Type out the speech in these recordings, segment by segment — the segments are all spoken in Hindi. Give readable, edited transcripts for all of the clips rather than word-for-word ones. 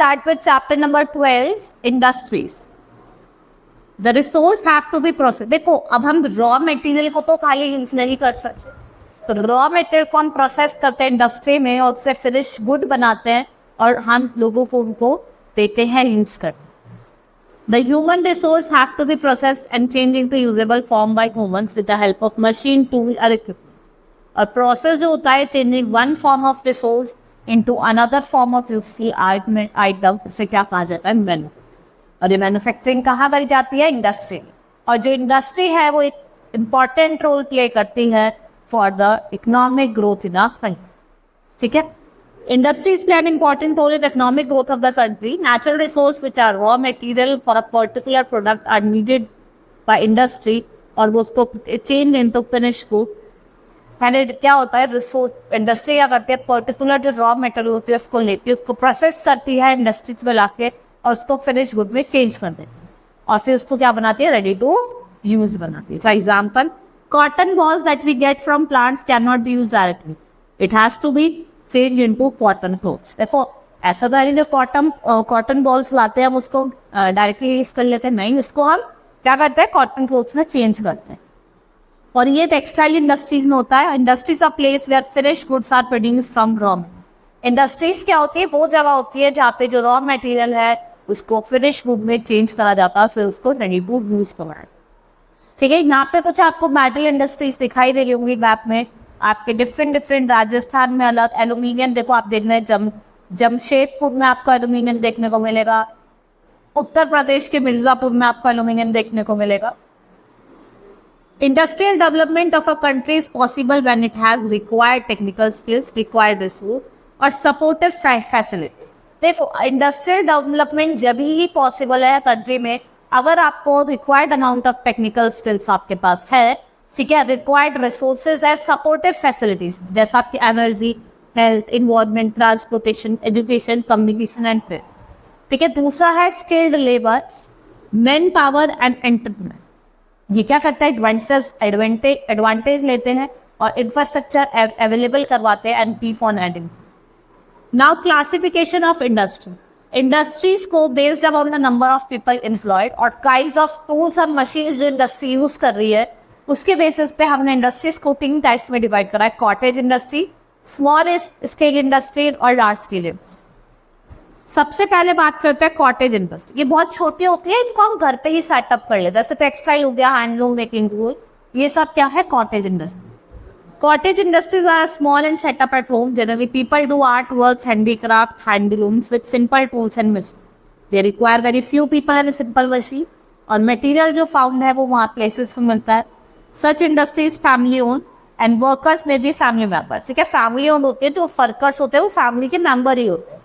start with chapter number 12, industries. The resource have to be processed. देखो अब हम रॉ मटेरियल को तो खाली यूज नहीं कर सकते, तो रॉ मटेरियल को हम प्रोसेस करते हैं इंडस्ट्री में और उससे फिनिश गुड बनाते हैं और हम लोगों को उनको देते हैं यूज कर. The human resource have to be processed and changed into usable form by humans with the help of machine, tool or equipment. और प्रोसेस जो होता है changing one form of resource into another form of useful item, इसे क्या कहा जाता है? मैन्युफैक्चरिंग. और ये मैन्युफैक्चरिंग कहाँ करी जाती है? इंडस्ट्री. और जो इंडस्ट्री है वो एक इम्पॉर्टेंट रोल प्ले करती है for the economic growth in a country. ठीक है, industries play an important role in economic growth of the country. Natural resources which are raw material for a particular product are needed by industry और वो उसको change into finished good. पहले क्या होता है, रिसोर्स इंडस्ट्री क्या करती है, पर्टिकुलर जो रॉ मटेरियल होती है उसको लेती है, उसको प्रोसेस करती है इंडस्ट्रीज में लाके और उसको फिनिश गुड में चेंज कर देती है और फिर उसको क्या बनाती है? रेडी टू यूज बनाती है. For example, cotton balls that we get from plants can not be use directly, it has to be change into cotton clothes. देखो ऐसा तो है जो कॉटन बॉल्स लाते हैं हम उसको डायरेक्टली यूज कर लेते हैं, नहीं, इसको हम क्या करते हैं? कॉटन क्लोथ्स में चेंज करते हैं. और ये टेक्सटाइल इंडस्ट्रीज में होता है. Industries are place where finish goods are produced from raw. Industries क्या होती है? वो जगह होती है जहाँ पे जो रॉ मटेरियल है उसको फिनिश गुड में चेंज करा जाता है, फिर उसको रेडी टू यूज करवाया. ठीक है, यहाँ पे कुछ आपको मेटल इंडस्ट्रीज दिखाई दे रही होंगी मैप में आपके. डिफरेंट राजस्थान में अलग. एल्यूमिनियम देखो आप देख रहे हैं, जमशेदपुर में आपको एल्यूमिनियम देखने को मिलेगा. उत्तर प्रदेश के मिर्जापुर में आपको एल्यूमिनियम देखने को मिलेगा. Industrial development of a country is possible when it has required technical skills, required resource और supportive facility. देखो इंडस्ट्रियल डेवलपमेंट जब ही पॉसिबल है कंट्री में अगर आपको required amount of technical skills आपके पास है. ठीक है, रिक्वायर्ड रिसोर्सेज है, सपोर्टिव फैसिलिटीज जैसा आपकी energy, health, environment, transportation, education, communication and फिर. ठीक है, दूसरा है skilled labour, man power and entrepreneur. ये क्या करता है? एडवांटेज लेते हैं और इंफ्रास्ट्रक्चर अवेलेबल करवाते हैं and keep on adding. Now classification of industry. Industries को based on the number of people employed और काइंड्स ऑफ टूल्स और मशीन्स जो इंडस्ट्री यूज कर रही है उसके बेसिस पे हमने इंडस्ट्रीज को 3 टाइप्स में डिवाइड करा है. Cottage industry, small scale industry और लार्ज स्केल इंडस्ट्री. सबसे पहले बात करते हैं कॉटेज इंडस्ट्री. ये बहुत छोटी होती है, इनको हम घर पे ही सेटअप कर लेते हैं, जैसे टेक्सटाइल हो गया, हैंडलूम, मेकिंग टूल, ये सब क्या है? Cottage industry. Cottage industries are small and setup at home. Generally people do art work, handicraft, handlooms with simple tools and machine. They require very few people and simple machine और मटेरियल जो फाउंड है वो वहाँ प्लेसेस में मिलता है. Such industries family own and workers में भी फैमिली मेंबर्स. ठीक है, फैमिली ओन होते हैं, जो वर्कर्स होते हैं वो फैमिली के मेंबर ही होते हैं.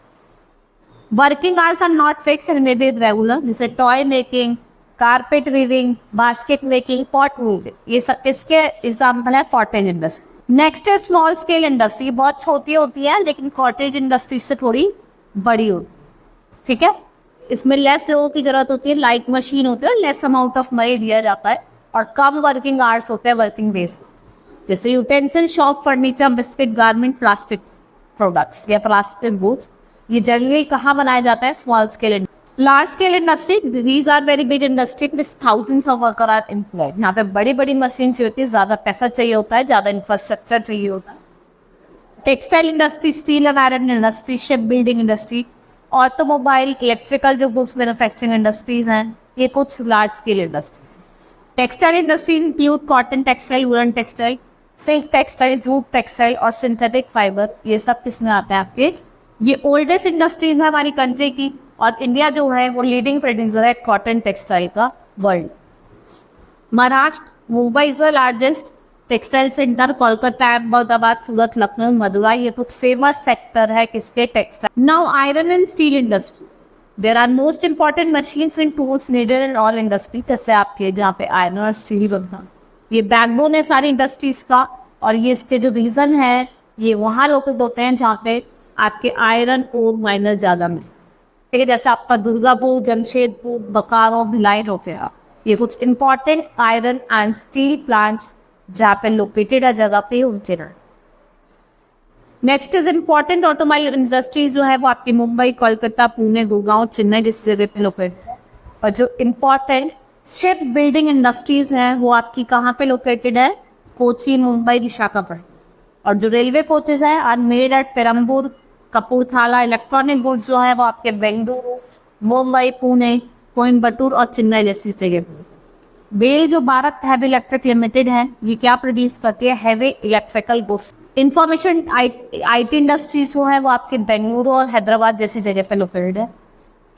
Working hours are not fix and may be regular, जैसे toy making, carpet weaving, basket making, pot weaving, ये सब इसके एग्जाम्पल है कॉटेज इंडस्ट्री. नेक्स्ट है स्मॉल स्केल इंडस्ट्री. बहुत छोटी होती है लेकिन कॉटेज इंडस्ट्री से थोड़ी बड़ी होती है. ठीक है, इसमें लेस लोगों की जरूरत होती है, लाइट मशीन होती है, लेस अमाउंट ऑफ मनी दिया जाता है और कम वर्किंग आवर्स होते हैं वर्किंग बेस. जैसे utensil, shop, furniture, biscuit, garment, plastic products या प्लास्टिक गुड्स, ये जनरली कहाँ बनाया जाता है? Small scale. Large scale industry, these are very big industry with thousands of worker are employed. यहाँ पे बड़ी बड़ी मशीन होती है, ज्यादा पैसा चाहिए होता है, ज्यादा इंफ्रास्ट्रक्चर चाहिए होता है. Textile industry, steel and iron industry, ship building industry, automobile, electrical जो गुड्स मैन्युफैक्चरिंग इंडस्ट्रीज हैं, ये कुछ large scale industry. Textile industry include cotton textile, woollen textile, silk textile, jute textile और सिंथेटिक फाइबर. ये सब किसमें आता है आपके? ये ओल्डेस्ट इंडस्ट्रीज है हमारी कंट्री की और इंडिया जो है वो लीडिंग प्रोड्यूसर है कॉटन टेक्सटाइल का world. Maharashtra, Mumbai is the largest textile centre. Kolkata, Ahmedabad, Surat, Lucknow, Madurai, ये कुछ फेमस सेक्टर है किसके? Textile. Now iron and steel industry. There are most important machines and tools needed in all industry. जैसे आपके जहाँ पे आयरन और स्टील बनता, ये बैकबोन है सारी इंडस्ट्रीज का और ये इसके जो रीजन है ये वहाँ लोकेट होते हैं जहाँ पे आपके आयरन और माइनर ज़्यादा मिलते. ठीक है, जैसे आपका दुर्गापुर, जमशेदपुर, बोकारो, भिलाई हो गया, ये कुछ important iron and steel plants जहाँ पे लोकेटेड है जगह पे उनके रहे. Next is important automobile industries जो है वो आपकी मुंबई, कोलकाता, पुणे, गुड़गांव, चेन्नई जैसी जगह पे लोकेटेड है। और जो इम्पोर्टेंट शिप बिल्डिंग इंडस्ट्रीज हैं वो आपकी कहाँ पे लोकेटेड है? कोची, मुंबई, विशाखापट्टनम। और जो रेलवे कोचेज हैं are made at Perambur, Kapurthala. Electronic goods जो है वो आपके बेंगलुरु, मुंबई, पुणे, कोयम्बटूर और चेन्नई जैसी जगह पे। बेल जो भारत हैवी इलेक्ट्रिक लिमिटेड है ये क्या प्रोड्यूस करती है? Heavy electrical goods. Information IT industries जो है वो आपके बेंगलुरु और हैदराबाद जैसी जगह पे लोकेटेड है।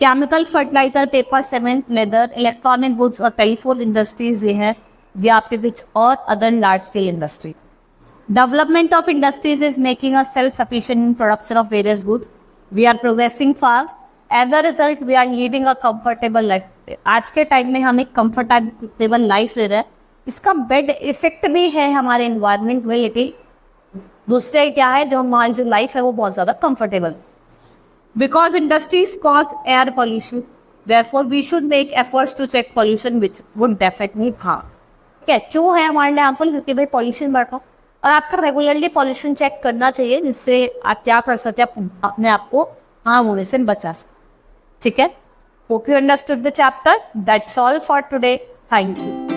Chemical, fertilizer, paper, cement, leather, electronic goods और टेलीफोन इंडस्ट्रीज ये है ये आपके बीच और other large scale industry. Development of industries is making us self sufficient in production of various goods. We are progressing fast. As a result we are leading a comfortable life. आज के टाइम में हम एक कंफर्टेबल लाइफ ले रहे हैं। इसका बेड इफेक्ट भी है हमारे एनवायरनमेंट में, लेकिन दूसरे क्या है जो हमारी जो लाइफ है वो बहुत ज़्यादा comfortable. Because industries cause air pollution, therefore we should make efforts to check pollution which would definitely harm. ठीक है, क्यों है हमारे लिए हार्मफुल? क्योंकि भाई पॉल्यूशन बढ़ रहा और आपका रेगुलरली पॉल्यूशन चेक करना चाहिए, जिससे आप क्या कर सकते हैं अपने आप को हार्म होने से बचा सकते। ठीक है, hope you understood the chapter. That's all for today. Thank you.